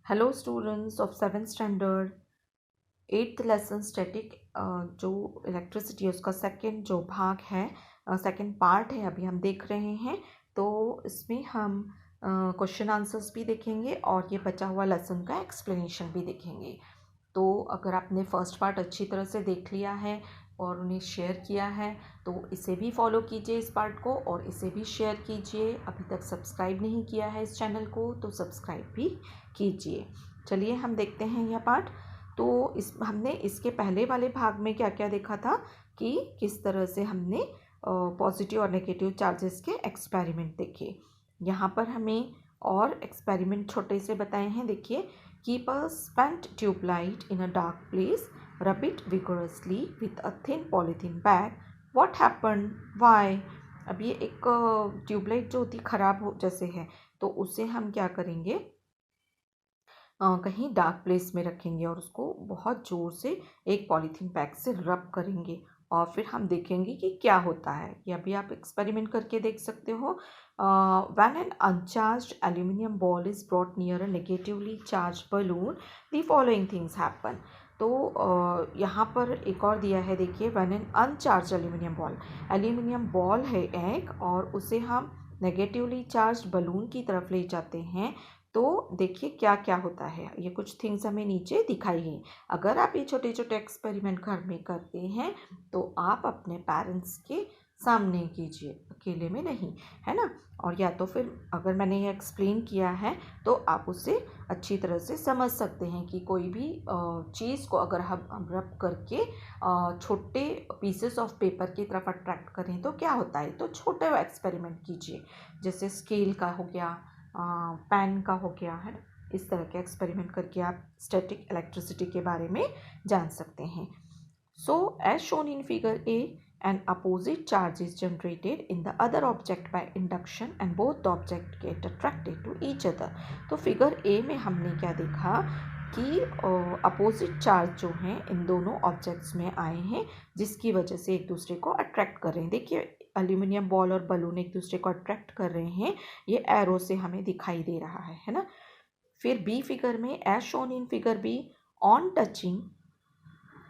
Hello students of 7th standard 8th lesson static जो electricity है उसका सेकंड जो भाग है, सेकंड पार्ट है, अभी हम देख रहे हैं। तो इसमें हम क्वेश्चन आंसर्स भी देखेंगे और ये बचा हुआ लेसन का एक्सप्लेनेशन भी देखेंगे। तो अगर आपने फर्स्ट पार्ट अच्छी तरह से देख लिया है और उन्हें शेयर किया है तो इसे भी फॉलो कीजिए, इस पार्ट को, और इसे भी शेयर कीजिए। अभी तक सब्सक्राइब नहीं किया है इस चैनल को तो सब्सक्राइब भी कीजिए। चलिए हम देखते हैं यह पार्ट। तो हमने इसके पहले वाले भाग में क्या क्या देखा था कि किस तरह से हमने पॉजिटिव और नेगेटिव चार्जेस के एक्सपेरिमेंट देखे। यहाँ पर हमें और एक्सपेरिमेंट छोटे से बताए हैं। देखिए, keep a spent tube light in a dark place, rub it vigorously with a thin polythene bag. What happened? Why? अब ये एक ट्यूबलाइट जो होती ख़राब हो जैसे है तो उसे हम क्या करेंगे, कहीं डार्क प्लेस में रखेंगे और उसको बहुत ज़ोर से एक पॉलीथीन बैग से रब करेंगे और फिर हम देखेंगे कि क्या होता है। ये अभी आप एक्सपेरिमेंट करके देख सकते हो। When an uncharged aluminium ball is brought near a negatively charge balloon the following things happen. तो यहाँ पर एक और दिया है, देखिए, व्हेन एन अनचार्ज एल्यूमिनियम बॉल है एक और उसे हम नेगेटिवली चार्ज बलून की तरफ ले जाते हैं तो देखिए क्या क्या होता है। ये कुछ थिंग्स हमें नीचे दिखाई गई। अगर आप ये छोटे छोटे एक्सपेरिमेंट घर में करते हैं तो आप अपने पेरेंट्स के सामने कीजिए, अकेले में नहीं, है ना। और या तो फिर अगर मैंने ये एक्सप्लेन किया है तो आप उसे अच्छी तरह से समझ सकते हैं कि कोई भी चीज़ को अगर हम रब करके छोटे पीसेस ऑफ पेपर की तरफ अट्रैक्ट करें तो क्या होता है। तो छोटे एक्सपेरिमेंट कीजिए, जैसे स्केल का हो गया, पेन का हो गया, है ना। इस तरह के एक्सपेरिमेंट करके आप स्टैटिक इलेक्ट्रिसिटी के बारे में जान सकते हैं। So as shown in figure A, an opposite charge is generated in the other object by induction and both the object get attracted to each other। तो फिगर ए में हमने क्या देखा कि अपोजिट चार्ज जो हैं इन दोनों ऑब्जेक्ट्स में आए हैं जिसकी वजह से एक दूसरे को अट्रैक्ट कर रहे हैं। देखिए, एल्यूमिनियम बॉल और बलून एक दूसरे को अट्रैक्ट कर रहे हैं, ये एरो से हमें दिखाई दे रहा है ना। फिर बी फिगर में, as shown in figure B, on touching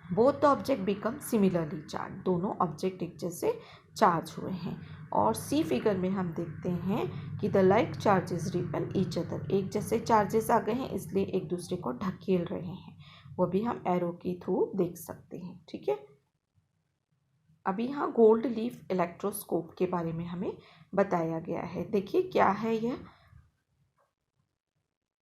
both the object become similarly charge, दोनों ऑब्जेक्ट एक जैसे चार्ज हुए हैं। और सी फिगर में हम देखते हैं कि the like charges repel each other, एक जैसे चार्जेस आ गए हैं इसलिए एक दूसरे को ढकेल रहे हैं, वो भी हम एरो के थ्रू देख सकते हैं। ठीक है, अभी यहाँ गोल्ड लीफ इलेक्ट्रोस्कोप के बारे में हमें बताया गया है। देखिए क्या है यह।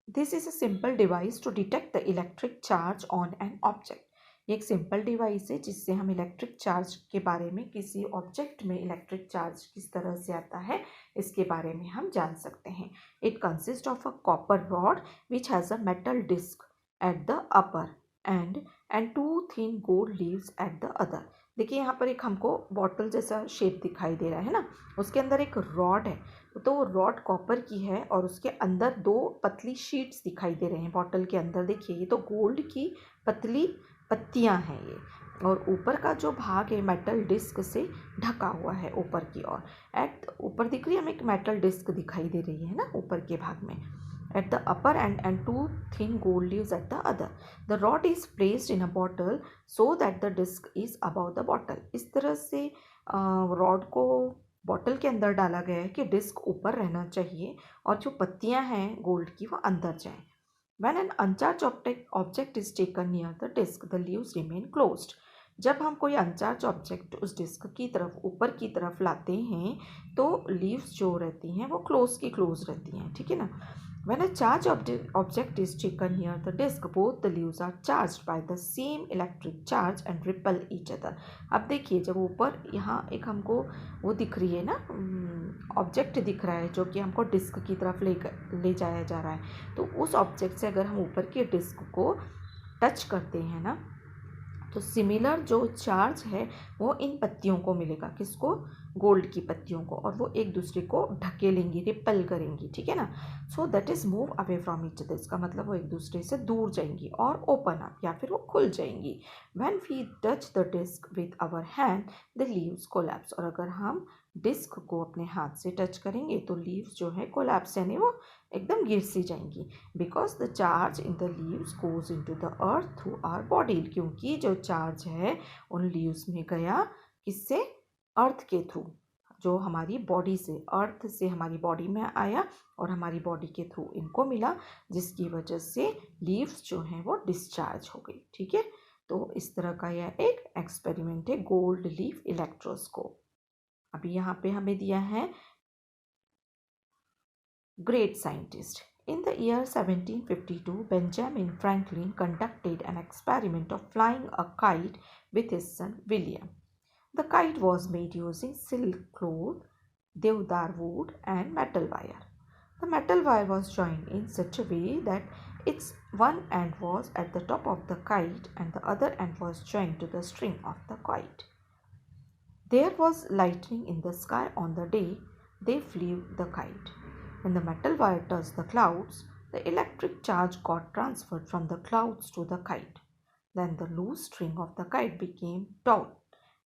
This is a simple device to detect the electric charge on an object. ये एक सिंपल डिवाइस है जिससे हम इलेक्ट्रिक चार्ज के बारे में, किसी ऑब्जेक्ट में इलेक्ट्रिक चार्ज किस तरह से आता है इसके बारे में हम जान सकते हैं। It consist of a copper rod which has a metal disc at the upper end two thin gold leaves at the other. देखिए यहाँ पर एक हमको बॉटल जैसा शेप दिखाई दे रहा है ना, उसके अंदर एक रॉड है, तो रॉड कॉपर की है और उसके अंदर दो पतली शीट्स दिखाई दे रहे हैं बॉटल के अंदर। देखिए ये तो गोल्ड की पतली पत्तियां हैं ये, और ऊपर का जो भाग है मेटल डिस्क से ढका हुआ है ऊपर की ओर। एट ऊपर दिख रही है हमें एक मेटल डिस्क दिखाई दे रही है ना ऊपर के भाग में। At the upper end two thin gold leaves at the other. The rod is placed in a bottle so that the disc is about the bottle. इस तरह से रॉड को बॉटल के अंदर डाला गया है कि डिस्क ऊपर रहना चाहिए और जो पत्तियां हैं गोल्ड की वो अंदर जाएं। When an uncharged object is taken near the disk, the leaves remain closed। जब हम कोई अनचार्ज ऑब्जेक्ट उस डिस्क की तरफ, ऊपर की तरफ लाते हैं तो लीव्स जो रहती हैं वो क्लोज की क्लोज रहती हैं। ठीक है ना। When a charged object is taken near the disk, both the leaves are charged by the same electric charge and repel each other। अब देखिए, जब ऊपर यहाँ एक हमको वो दिख रही है ना, ऑब्जेक्ट दिख रहा है जो कि हमको डिस्क की तरफ ले जाया जा रहा है, तो उस ऑब्जेक्ट से अगर हम ऊपर के डिस्क को टच करते हैं ना तो सिमिलर जो चार्ज है वो इन पत्तियों को मिलेगा। किसको? गोल्ड की पत्तियों को, और वो एक दूसरे को ढकेलेंगी, रिपेल करेंगी, ठीक है ना। So that is move away from each other, इसका मतलब वो एक दूसरे से दूर जाएंगी, और ओपन अप या फिर वो खुल जाएंगी। When we touch the disc with our hand the leaves collapse, और अगर हम डिस्क को अपने हाथ से टच करेंगे तो लीव्स जो है कोलैप्स यानी वो एकदम गिर सी जाएंगी। Because the charge in the leaves goes into the earth through our body, क्योंकि जो चार्ज है उन लीव्स में गया किससे, अर्थ के थ्रू, जो हमारी बॉडी से, अर्थ से हमारी बॉडी में आया और हमारी बॉडी के थ्रू इनको मिला, जिसकी वजह से लीव्स जो हैं वो डिस्चार्ज हो गई, ठीक है। तो इस तरह का यह एक एक्सपेरिमेंट है गोल्ड लीफ इलेक्ट्रोस्कोप। अभी यहाँ पे हमें दिया है great scientist. In the year 1752, Benjamin Franklin conducted an experiment of flying a kite with his son William. The kite was made using silk cloth, deodar wood, and metal wire. The metal wire was joined in such a way that its one end was at the top of the kite and the other end was joined to the string of the kite. There was lightning in the sky on the day they flew the kite. When the metal wire touched the clouds, the electric charge got transferred from the clouds to the kite. Then the loose string of the kite became taut,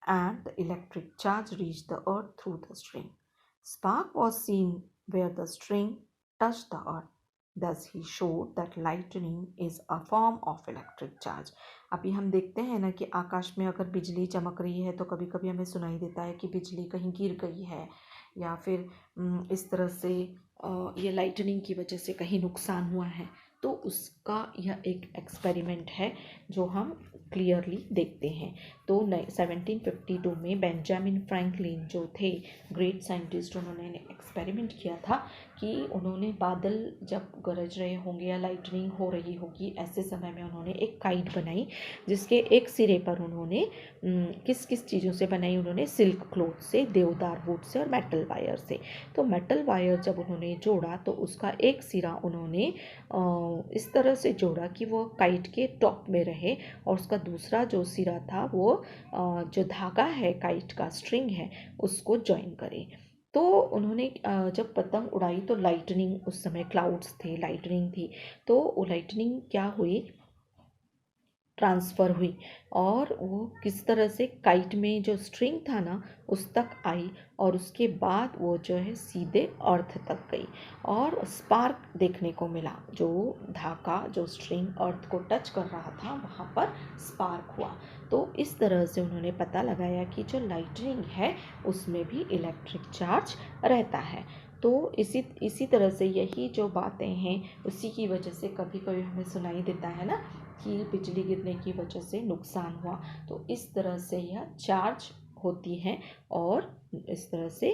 and the electric charge reached the earth through the string. Spark was seen where the string touched the earth. Thus he showed that lightning is a form of electric charge. अभी हम देखते हैं ना कि आकाश में अगर बिजली चमक रही है तो कभी कभी हमें सुनाई देता है कि बिजली कहीं गिर गई है, या फिर इस तरह से ये लाइटनिंग की वजह से कहीं नुकसान हुआ है। तो उसका यह एक एक्सपेरिमेंट है जो हम क्लियरली देखते हैं। तो 1752 में बेंजामिन फ्रैंकलिन जो थे ग्रेट साइंटिस्ट, उन्होंने एक्सपेरिमेंट किया था कि उन्होंने बादल जब गरज रहे होंगे या लाइटनिंग हो रही होगी, ऐसे समय में उन्होंने एक काइट बनाई, जिसके एक सिरे पर उन्होंने किस किस चीज़ों से बनाई, उन्होंने सिल्क क्लॉथ से, देवदार वुड से और मेटल वायर से। तो मेटल वायर जब उन्होंने जोड़ा तो उसका एक सिरा उन्होंने इस तरह से जोड़ा कि वो काइट के टॉप में रहे, और उसका दूसरा जो सिरा था वो जो धागा है काइट का, स्ट्रिंग है, उसको ज्वाइन करे। तो उन्होंने जब पतंग उड़ाई तो लाइटनिंग, उस समय क्लाउड्स थे, लाइटनिंग थी, तो वो लाइटनिंग क्या हुई, ट्रांसफ़र हुई, और वो किस तरह से काइट में जो स्ट्रिंग था ना उस तक आई, और उसके बाद वो जो है सीधे अर्थ तक गई, और स्पार्क देखने को मिला, जो धागा, जो स्ट्रिंग अर्थ को टच कर रहा था वहाँ पर स्पार्क हुआ। तो इस तरह से उन्होंने पता लगाया कि जो लाइटनिंग है उसमें भी इलेक्ट्रिक चार्ज रहता है। तो इसी तरह से यही जो बातें हैं उसी की वजह से कभी कभी हमें सुनाई देता है ना कि बिजली गिरने की वजह से नुकसान हुआ। तो इस तरह से यह चार्ज होती है, और इस तरह से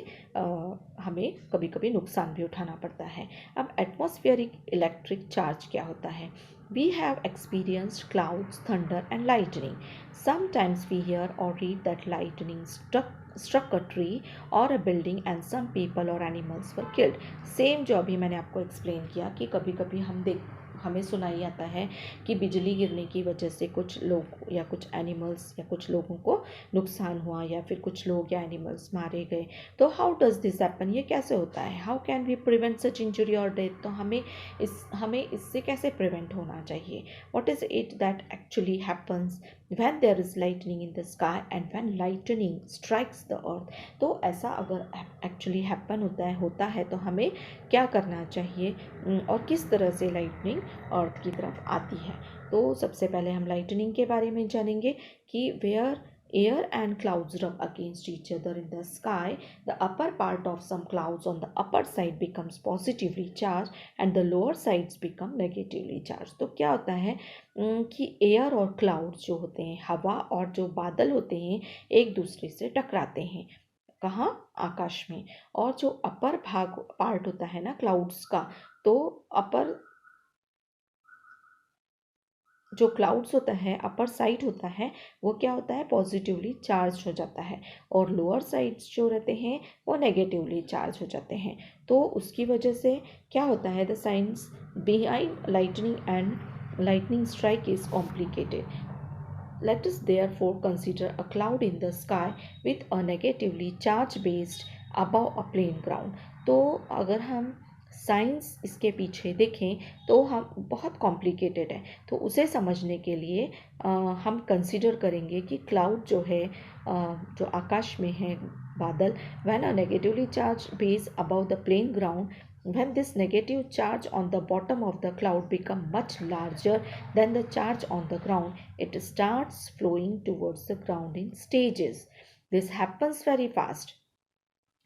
हमें कभी कभी नुकसान भी उठाना पड़ता है। अब एटमॉस्फेरिक इलेक्ट्रिक चार्ज क्या होता है? We have experienced clouds, thunder and lightning. Sometimes we hear or read that lightning struck a tree or a building and some people or animals were killed. Same जो अभी मैंने आपको explain किया कि कभी कभी हमें सुनाई आता है कि बिजली गिरने की वजह से कुछ लोग या कुछ एनिमल्स या कुछ लोगों को नुकसान हुआ, या फिर कुछ लोग या एनिमल्स मारे गए। तो हाउ डज़ दिस हैपन, ये कैसे होता है? How can we prevent such injury और डेथ? तो हमें इससे कैसे प्रिवेंट होना चाहिए? What is it that actually happens when there is lightning in the sky and when lightning strikes the earth? तो ऐसा अगर एक्चुअली हैपन होता है तो हमें क्या करना चाहिए, और किस तरह से लाइटनिंग अर्थ की तरफ आती है? तो सबसे पहले हम लाइटनिंग के बारे में जानेंगे कि where air and clouds rub against each other in the sky, the upper part of some clouds on the upper side becomes positively charged and the lower sides become negatively charged. तो क्या होता है कि air और clouds जो होते हैं, हवा और जो बादल होते हैं, एक दूसरे से टकराते हैं। कहाँ? आकाश में। और जो अपर पार्ट होता है ना क्लाउड्स का, तो अपर जो क्लाउड्स होता है, अपर साइड होता है, वो क्या होता है, पॉजिटिवली चार्ज हो जाता है, और लोअर साइड्स जो रहते हैं वो नेगेटिवली चार्ज हो जाते हैं। तो उसकी वजह से क्या होता है, the science behind lightning and lightning strike is complicated. Let us therefore consider a cloud in the sky with a negatively charge based above a plain ground. तो अगर हम साइंस इसके पीछे देखें तो हम बहुत कॉम्प्लिकेटेड है, तो उसे समझने के लिए हम कंसिडर करेंगे कि क्लाउड जो है जो आकाश में है बादल, when a negatively charge base above the plane ground, when this negative charge on the bottom of the cloud become much larger than the charge on the ground, it starts flowing towards the ground in stages. This happens very fast,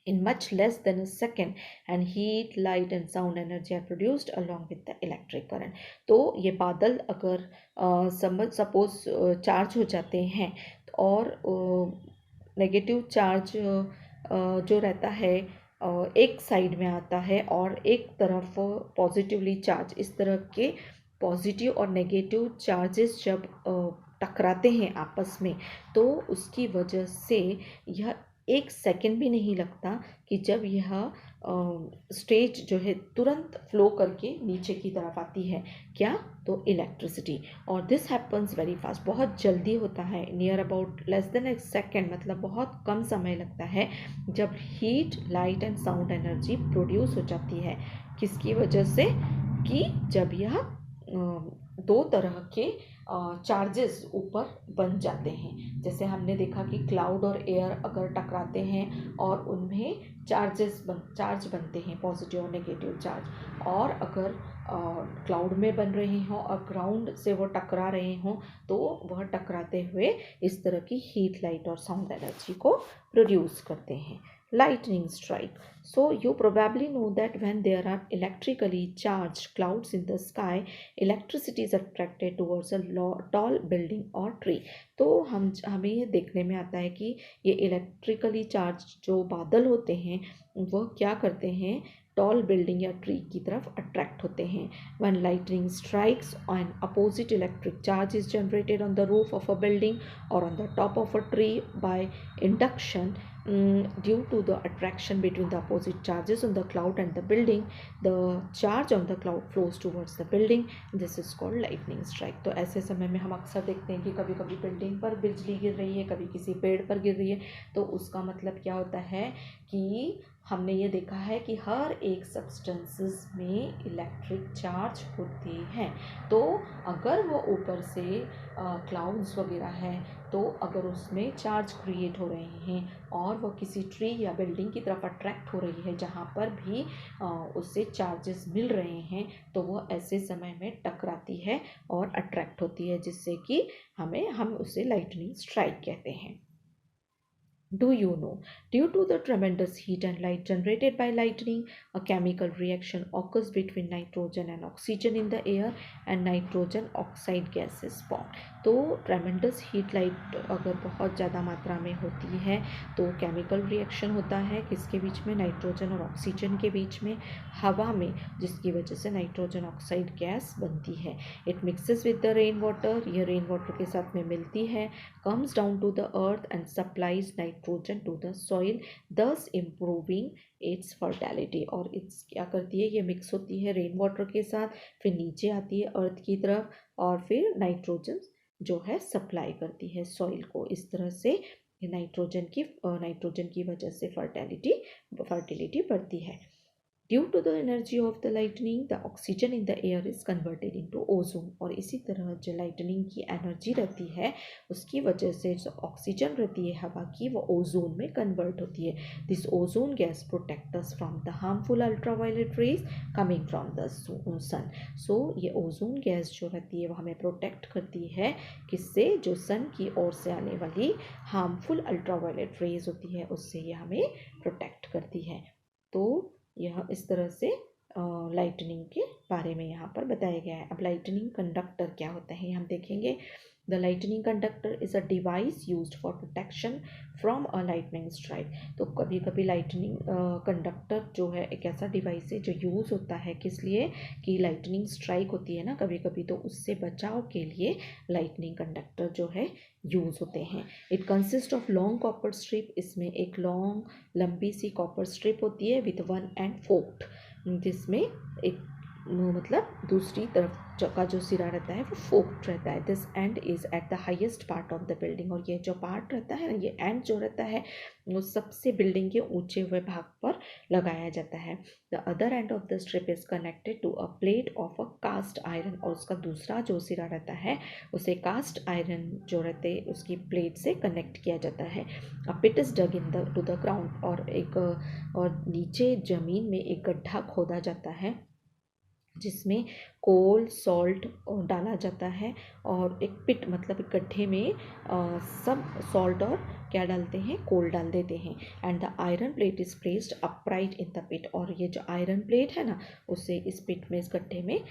in much less than a second, and heat, light and sound energy are produced along with the electric current. तो ये बादल अगर suppose charge हो जाते हैं और negative charge जो रहता है एक साइड में आता है और एक तरफ पॉजिटिवली चार्ज, इस तरह के पॉजिटिव और नेगेटिव चार्जेस जब टकराते हैं आपस में, तो उसकी वजह से यह एक सेकंड भी नहीं लगता कि जब यह स्टेज जो है तुरंत फ्लो करके नीचे की तरफ आती है, क्या, तो इलेक्ट्रिसिटी। और दिस हैपन्स वेरी फास्ट, बहुत जल्दी होता है, near about less than A second, मतलब बहुत कम समय लगता है जब heat, light and sound energy produce हो जाती है। किसकी वजह से, कि जब यह दो तरह के चार्जेस ऊपर बन जाते हैं। जैसे हमने देखा कि क्लाउड और एयर अगर टकराते हैं और उनमें चार्ज बनते हैं, पॉजिटिव और नेगेटिव चार्ज, और अगर क्लाउड में बन रहे हों और ग्राउंड से वो टकरा रहे हों, तो वह टकराते हुए इस तरह की हीट, लाइट और साउंड एनर्जी को प्रोड्यूस करते हैं। Lightning strike. So you probably know that when there are electrically charged clouds in the sky, electricity is attracted towards a tall building or tree. तो हमें ये देखने में आता है कि ये इलेक्ट्रिकली चार्ज जो बादल होते हैं वह क्या करते हैं, टॉल बिल्डिंग या ट्री की तरफ अट्रैक्ट होते हैं। When lightning strikes, an opposite electric charge is generated on the roof of a building or on the top of a tree by induction. Due to the attraction between the opposite charges on the cloud and the building, the charge on the cloud flows towards the building. This is called lightning strike. तो ऐसे समय में हम अक्सर देखते हैं कि कभी कभी बिल्डिंग पर बिजली गिर रही है, कभी किसी पेड़ पर गिर रही है, तो उसका मतलब क्या होता है कि हमने ये देखा है कि हर एक सब्सटेंसेस में इलेक्ट्रिक चार्ज होते हैं। तो अगर वो ऊपर से क्लाउड्स वगैरह हैं, तो अगर उसमें चार्ज क्रिएट हो रहे हैं और वो किसी ट्री या बिल्डिंग की तरफ अट्रैक्ट हो रही है जहाँ पर भी उससे चार्जेस मिल रहे हैं, तो वो ऐसे समय में टकराती है और अट्रैक्ट होती है, जिससे कि हम उसे लाइटनिंग स्ट्राइक कहते हैं। Do you know, due to the tremendous heat and light generated by lightning, a chemical reaction occurs between nitrogen and oxygen in the air and nitrogen oxide gas is formed. तो tremendous heat light अगर बहुत ज़्यादा मात्रा में होती है तो chemical reaction होता है किसके बीच में, नाइट्रोजन और ऑक्सीजन के बीच में, हवा में, जिसकी वजह से नाइट्रोजन ऑक्साइड गैस बनती है। It mixes with the rain water, यह रेन वाटर के साथ में मिलती है, comes down to the earth and supplies nitrogen to the soil, thus improving its fertility. और इट्स क्या करती है, ये मिक्स होती है रेन वाटर के साथ, फिर नीचे आती है अर्थ की तरफ और फिर नाइट्रोजन जो है सप्लाई करती है सॉइल को। इस तरह से नाइट्रोजन की वजह से फर्टिलिटी बढ़ती है। Due to the energy of the lightning, the oxygen in the air is converted into ozone. और इसी तरह जो लाइटनिंग की एनर्जी रहती है उसकी वजह से जो ऑक्सीजन रहती है हवा की, वो ओजोन में कन्वर्ट होती है। This ozone gas protect us from the harmful ultraviolet rays coming from the sun. So ये ओजोन गैस जो रहती है वो हमें प्रोटेक्ट करती है, किससे, जो सन की ओर से आने वाली हार्मफुल अल्ट्रावायलेट रेज होती है उससे ये हमें प्रोटेक्ट करती है। तो यह इस तरह से लाइटनिंग के बारे में यहाँ पर बताया गया है। अब लाइटनिंग कंडक्टर क्या होता है हम देखेंगे। The lightning conductor is a device used for protection from a lightning strike. तो कभी कभी लाइटनिंग कंडक्टर जो है एक ऐसा डिवाइस है जो यूज़ होता है किस लिए, कि लाइटनिंग स्ट्राइक होती है ना कभी कभी, तो उससे बचाव के लिए लाइटनिंग कंडक्टर जो है यूज़ होते हैं। It consist of long copper strip, इसमें एक लंबी सी कॉपर स्ट्रिप होती है विथ वन एंड फोक्ड, जिसमें एक मतलब दूसरी तरफ का जो सिरा रहता है वो फोक्ड रहता है। This and is at the highest part of the building, और ये जो पार्ट रहता है, ये एंड जो रहता है वो सबसे बिल्डिंग के ऊंचे हुए भाग पर लगाया जाता है। The other end of the strip is connected to a plate of a cast iron, और उसका दूसरा जो सिरा रहता है उसे कास्ट आयरन जो रहते उसकी प्लेट से कनेक्ट किया जाता है। A pit is dug in the to the ground, और नीचे जमीन में एक गड्ढा खोदा जाता है जिसमें कोल सॉल्ट डाला जाता है, और एक पिट मतलब एक गड्ढे में सब सॉल्ट और क्या डालते हैं, कोल डाल देते हैं। And the iron plate is placed upright in the pit, और ये जो आयरन प्लेट है ना उसे इस पिट में, इस गड्ढे में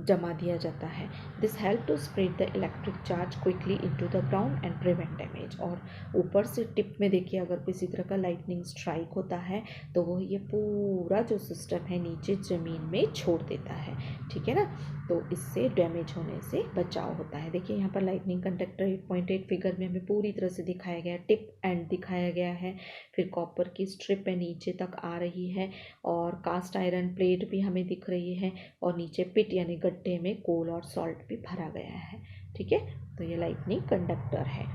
जमा दिया जाता है। This help to spread the electric charge quickly into the ground and prevent damage. और ऊपर से टिप में देखिए, अगर किसी तरह का लाइटनिंग स्ट्राइक होता है तो वो ये पूरा जो सिस्टम है नीचे ज़मीन में छोड़ देता है, ठीक है ना। तो इससे डैमेज होने से बचाव होता है। देखिए यहाँ पर लाइटनिंग कंडक्टर 8.8 फिगर में हमें पूरी तरह से दिखाया गया है, टिप एंड दिखाया गया है, फिर कॉपर की स्ट्रिप है नीचे तक आ रही है, और कास्ट आयरन प्लेट भी हमें दिख रही है, और नीचे पिट यानी गड्ढे में कोल और सॉल्ट भी भरा गया है, ठीक है। तो ये लाइटनिंग कंडक्टर है।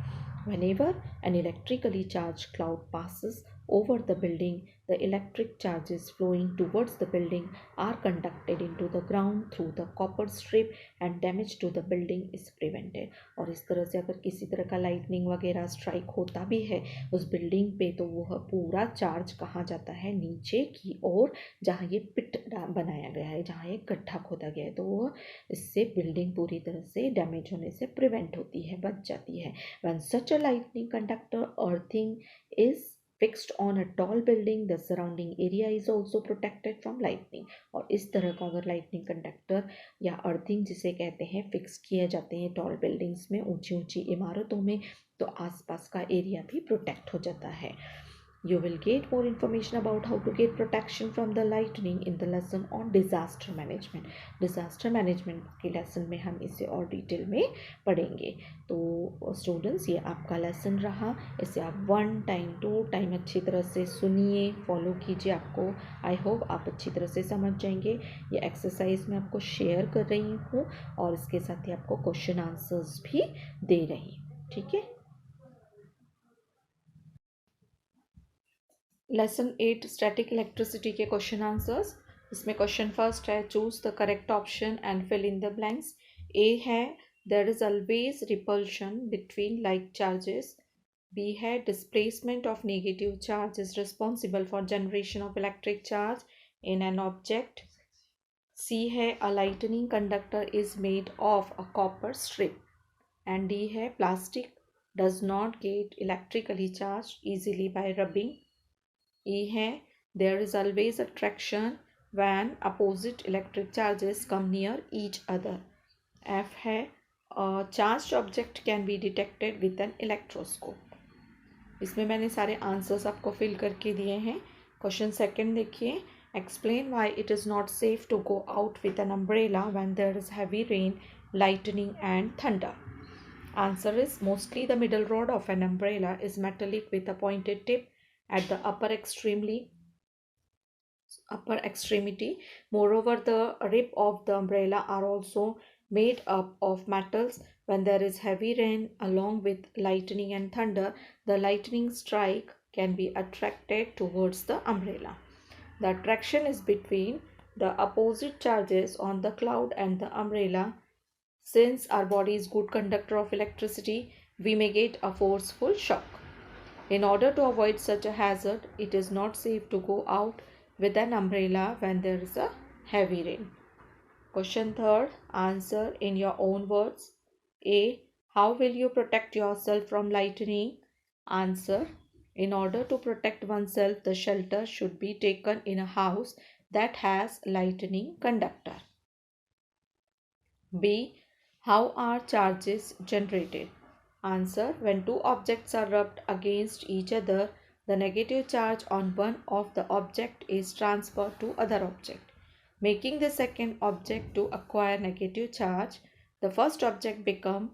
Whenever an electrically charged cloud passes over the building, the electric charges flowing towards the building are conducted into the ground through the copper strip and damage to the building is prevented। और इस तरह से अगर किसी तरह का lightning वगैरह strike होता भी है उस बिल्डिंग पे, तो वह पूरा चार्ज कहाँ जाता है, नीचे की ओर, जहाँ ये पिट बनाया गया है, जहाँ ये गड्ढा खोदा गया है, तो वह इससे बिल्डिंग पूरी तरह से डैमेज होने से प्रिवेंट होती है, बच जाती है। When such a lightning conductor earthing is fixed on a tall building, the surrounding area is also protected from lightning। और इस तरह का अगर लाइटनिंग कंडक्टर या अर्थिंग जिसे कहते हैं फिक्स किए जाते हैं टॉल बिल्डिंग्स में, ऊंची ऊंची इमारतों में, तो आसपास का एरिया भी प्रोटेक्ट हो जाता है। You will get more information about how to get protection from the lightning in the lesson on disaster management। disaster management के लेसन में हम इसे और डिटेल में पढ़ेंगे। तो स्टूडेंट्स, ये आपका लेसन रहा, इसे आप 1 टाइम 2 टाइम अच्छी तरह से सुनिए, फॉलो कीजिए। आपको आई होप आप अच्छी तरह से समझ जाएंगे। ये एक्सरसाइज मैं आपको शेयर कर रही हूँ, और इसके साथ ही आपको क्वेश्चन आंसर्स भी दे रही हूँ, ठीक है। लेसन 8 स्टैटिक इलेक्ट्रिसिटी के क्वेश्चन आंसर्स। इसमें क्वेश्चन फर्स्ट है, choose the correct option and fill in the blanks. A है, there is always repulsion between like charges. B है, displacement of negative charge is responsible for generation of electric charge in an object. C है, a lightning conductor is made of a copper strip. And D है, plastic does not get electrically charge easily by rubbing। E है, there is always attraction when opposite electric charges come near each other। F है, a charged object can be detected with an electroscope। इसमें मैंने सारे answers आपको fill करके दिए हैं। Question second देखिए, explain why it is not safe to go out with an umbrella when there is heavy rain, lightning and thunder। Answer is, mostly the middle rod of an umbrella is metallic with a pointed tip at the upper extremity. Moreover, the rib of the umbrella are also made up of metals. When there is heavy rain along with lightning and thunder, the lightning strike can be attracted towards the umbrella। The attraction is between the opposite charges on the cloud and the umbrella. Since our body is good conductor of electricity, we may get a forceful shock। In order to avoid such a hazard, it is not safe to go out with an umbrella when there is a heavy rain। Question third, answer in your own words। A, how will you protect yourself from lightning? Answer, in order to protect oneself, the shelter should be taken in a house that has lightning conductor। B, how are charges generated? Answer, when two objects are rubbed against each other, the negative charge on one of the object is transferred to other object, making the second object to acquire negative charge. The first object become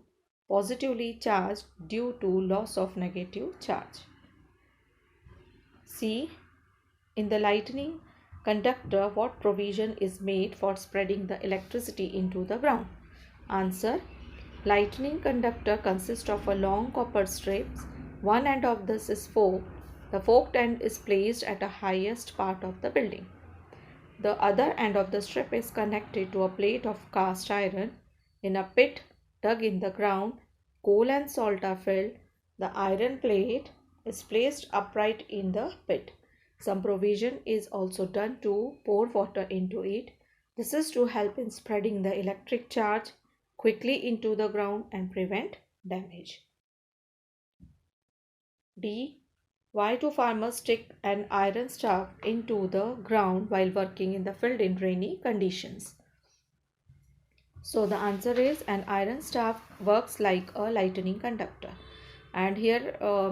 positively charged due to loss of negative charge। C, in the lightning conductor, what provision is made for spreading the electricity into the ground? Answer. Lightning conductor consists of a long copper strips. One end of this is forked. The forked end is placed at the highest part of the building. The other end of the strip is connected to a plate of cast iron. In a pit dug in the ground, coal and salt are filled. The iron plate is placed upright in the pit. Some provision is also done to pour water into it. This is to help in spreading the electric charge quickly into the ground and prevent damage. D. Why do farmers stick an iron staff into the ground while working in the field in rainy conditions? So the answer is an iron staff works like a lightning conductor. And here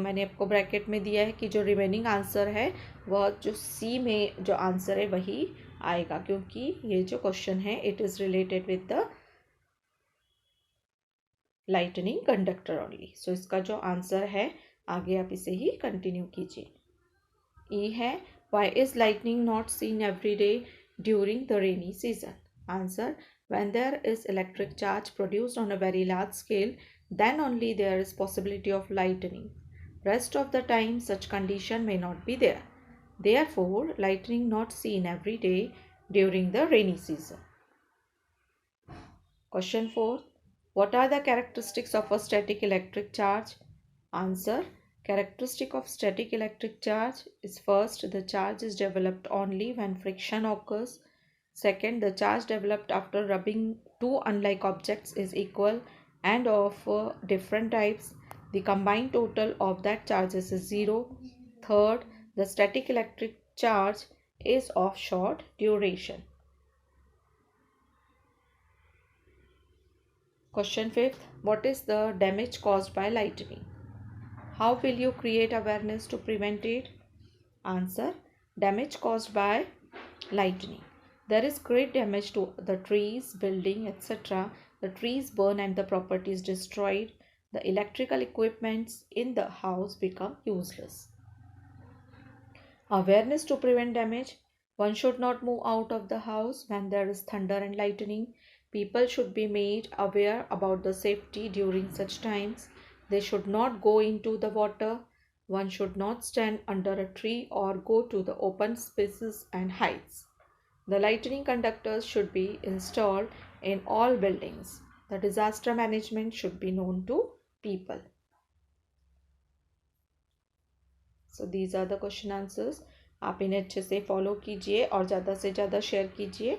मैंने आपको bracket में दिया है कि जो remaining answer है वह जो सी में जो आंसर है वही आएगा, क्योंकि ये जो क्वेश्चन है it is related with the lightning conductor only. So इसका जो आंसर है आगे आप इसे ही कंटिन्यू कीजिए. ई है why is lightning not seen every day during the rainy season? Answer. When there is electric charge produced on a very large scale, then only there is possibility of lightning. Rest of the time such condition may not be there. Therefore, lightning not seen every day during the rainy season. Question 4. What are the characteristics of a static electric charge? Answer. Characteristic of static electric charge is first, the charge is developed only when friction occurs. Second, the charge developed after rubbing two unlike objects is equal and of different types. The combined total of that charges is 0. Third, the static electric charge is of short duration. Question 5. What is the damage caused by lightning? How will you create awareness to prevent it? Answer. Damage caused by lightning. There is great damage to the trees, building, etc. The trees burn and the property is destroyed. The electrical equipments in the house become useless. Awareness to prevent damage. One should not move out of the house when there is thunder and lightning. People should be made aware about the safety during such times. They should not go into the water. One should not stand under a tree or go to the open spaces and heights. The lightning conductors should be installed in all buildings. The disaster management should be known to people. So these are the question answers. आप इन्हें अच्छे से follow कीजिए और ज़्यादा से ज़्यादा share कीजिए.